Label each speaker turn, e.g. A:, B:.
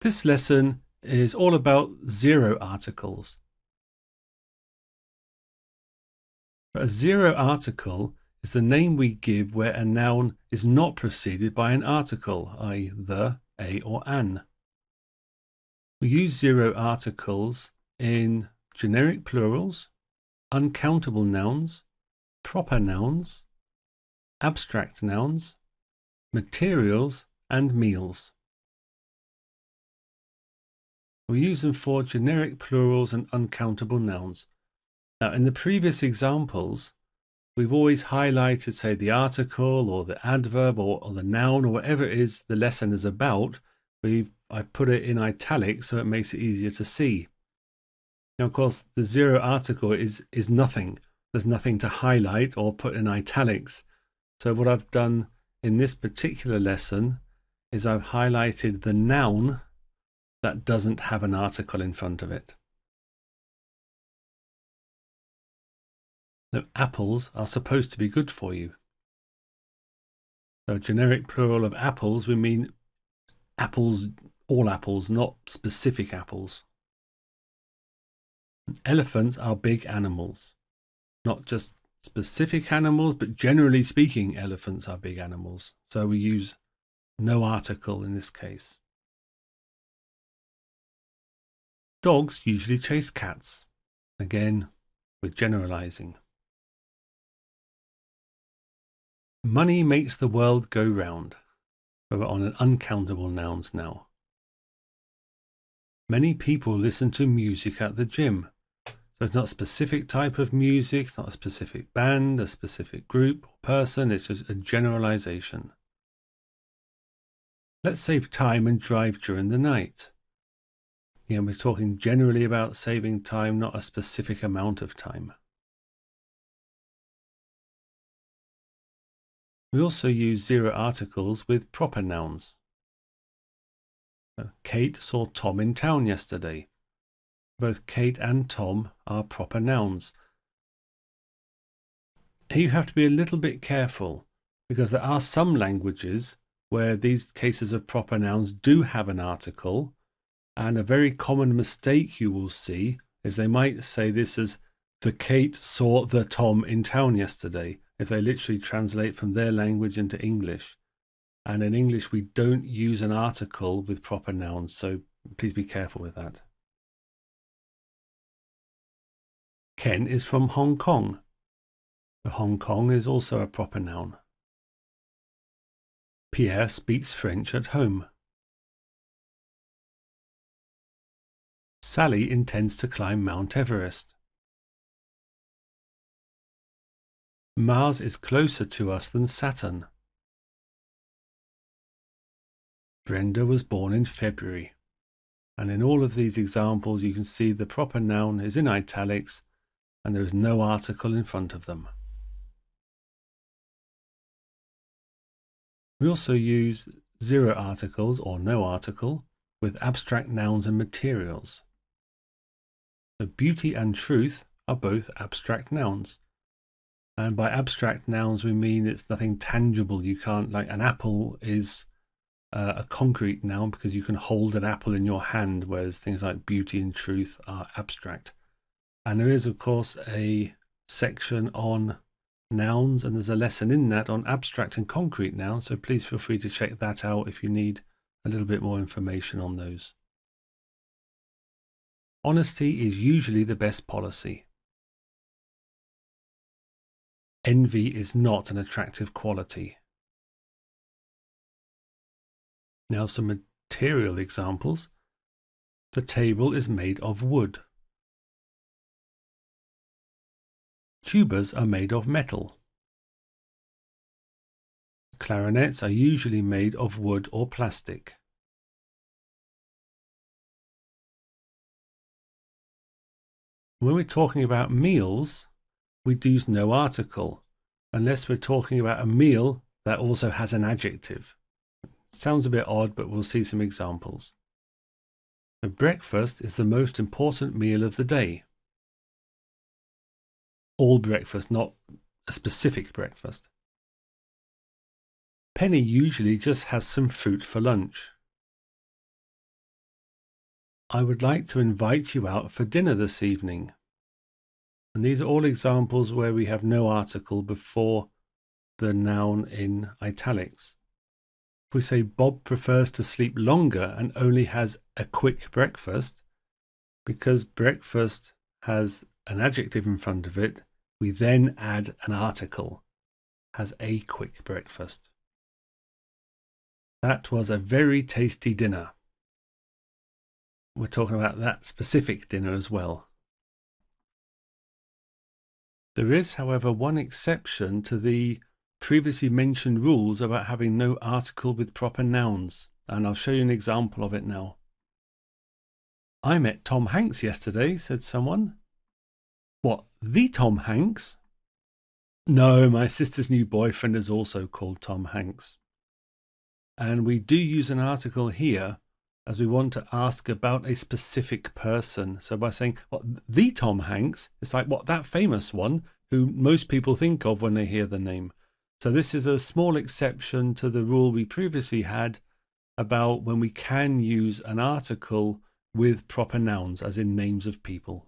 A: This lesson is all about zero articles. A zero article is the name we give where a noun is not preceded by an article, i.e. the, a or an. We use zero articles in generic plurals, uncountable nouns, proper nouns, abstract nouns, materials, and meals. We use them for generic plurals and uncountable nouns. Now, in the previous examples, we've always highlighted, say, the article or the adverb or the noun or whatever it is the lesson is about. I've put it in italics so it makes it easier to see. Now, of course, the zero article is nothing. There's nothing to highlight or put in italics. So what I've done in this particular lesson is I've highlighted the noun that doesn't have an article in front of it. Now, apples are supposed to be good for you. So generic plural of apples, we mean apples, all apples, not specific apples. Elephants are big animals, not just specific animals, but generally speaking, elephants are big animals. So we use no article in this case. Dogs usually chase cats. Again, we're generalizing. Money makes the world go round. We're on an uncountable nouns now. Many people listen to music at the gym. So it's not a specific type of music, it's not a specific band, a specific group or person, it's just a generalization. Let's save time and drive during the night. Again, we're talking generally about saving time, not a specific amount of time. We also use zero articles with proper nouns. So, Kate saw Tom in town yesterday. Both Kate and Tom are proper nouns. Here you have to be a little bit careful because there are some languages where these cases of proper nouns do have an article, and a very common mistake you will see is they might say this as the Kate saw the Tom in town yesterday, if they literally translate from their language into English. And in English, we don't use an article with proper nouns, so please be careful with that. Ken is from Hong Kong. Hong Kong is also a proper noun. Pierre speaks French at home. Sally intends to climb Mount Everest. Mars is closer to us than Saturn. Brenda was born in February. And in all of these examples, you can see the proper noun is in italics and there is no article in front of them. We also use zero articles or no article with abstract nouns and materials. So beauty and truth are both abstract nouns. And by abstract nouns, we mean it's nothing tangible. You can't, like an apple is a concrete noun because you can hold an apple in your hand, whereas things like beauty and truth are abstract. And there is, of course, a section on nouns, and there's a lesson in that on abstract and concrete nouns. So please feel free to check that out if you need a little bit more information on those. Honesty is usually the best policy. Envy is not an attractive quality. Now some material examples. The table is made of wood. Tubas are made of metal. Clarinets are usually made of wood or plastic. When we're talking about meals, we use no article, unless we're talking about a meal that also has an adjective. Sounds a bit odd, but we'll see some examples. So breakfast is the most important meal of the day. All breakfast, not a specific breakfast. Penny usually just has some fruit for lunch. I would like to invite you out for dinner this evening. And these are all examples where we have no article before the noun in italics. If we say Bob prefers to sleep longer and only has a quick breakfast, because breakfast has an adjective in front of it, we then add an article, has a quick breakfast. That was a very tasty dinner. We're talking about that specific dinner as well. There is, however, one exception to the previously mentioned rules about having no article with proper nouns, and I'll show you an example of it now. I met Tom Hanks yesterday, said someone. What, the Tom Hanks? No, my sister's new boyfriend is also called Tom Hanks. And we do use an article here as we want to ask about a specific person. So by saying, what, the Tom Hanks, it's like, what, that famous one who most people think of when they hear the name. So this is a small exception to the rule we previously had about when we can use an article with proper nouns, as in names of people.